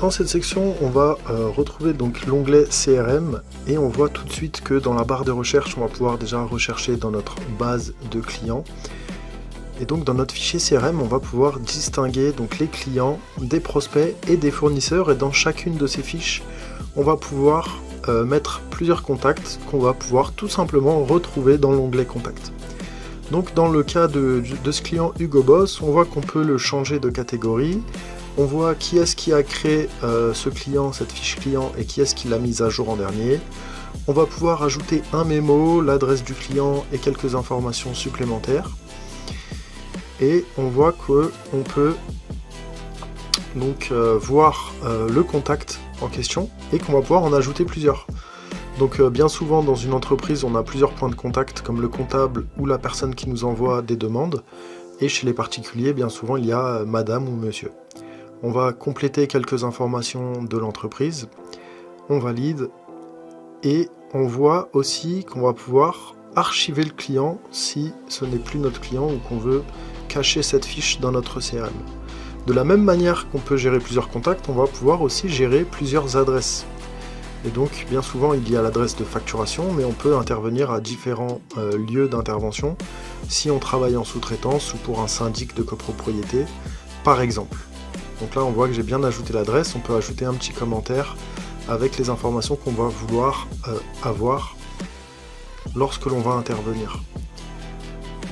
dans cette section, on va retrouver donc l'onglet CRM et on voit tout de suite que dans la barre de recherche, on va pouvoir déjà rechercher dans notre base de clients. Et donc dans notre fichier CRM, on va pouvoir distinguer donc les clients, des prospects et des fournisseurs. Et dans chacune de ces fiches, on va pouvoir mettre plusieurs contacts qu'on va pouvoir tout simplement retrouver dans l'onglet Contact. Donc dans le cas de ce client Hugo Boss, on voit qu'on peut le changer de catégorie. On voit qui est-ce qui a créé ce client, cette fiche client, et qui est-ce qui l'a mise à jour en dernier. On va pouvoir ajouter un mémo, l'adresse du client et quelques informations supplémentaires. Et on voit qu'on peut donc voir le contact en question et qu'on va pouvoir en ajouter plusieurs. Donc bien souvent dans une entreprise, on a plusieurs points de contact comme le comptable ou la personne qui nous envoie des demandes. Et chez les particuliers, bien souvent, il y a madame ou monsieur. On va compléter quelques informations de l'entreprise, on valide et on voit aussi qu'on va pouvoir archiver le client si ce n'est plus notre client ou qu'on veut cacher cette fiche dans notre CRM. De la même manière qu'on peut gérer plusieurs contacts, on va pouvoir aussi gérer plusieurs adresses. Et donc bien souvent il y a l'adresse de facturation, mais on peut intervenir à différents lieux d'intervention si on travaille en sous-traitance ou pour un syndic de copropriété par exemple. Donc là on voit que j'ai bien ajouté l'adresse, on peut ajouter un petit commentaire avec les informations qu'on va vouloir avoir lorsque l'on va intervenir.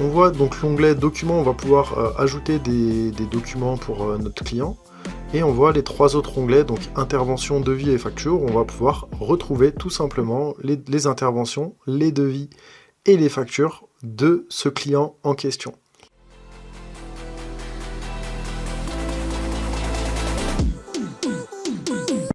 On voit donc l'onglet documents, on va pouvoir ajouter des documents pour notre client. Et on voit les trois autres onglets, donc intervention, devis et facture, où on va pouvoir retrouver tout simplement les interventions, les devis et les factures de ce client en question.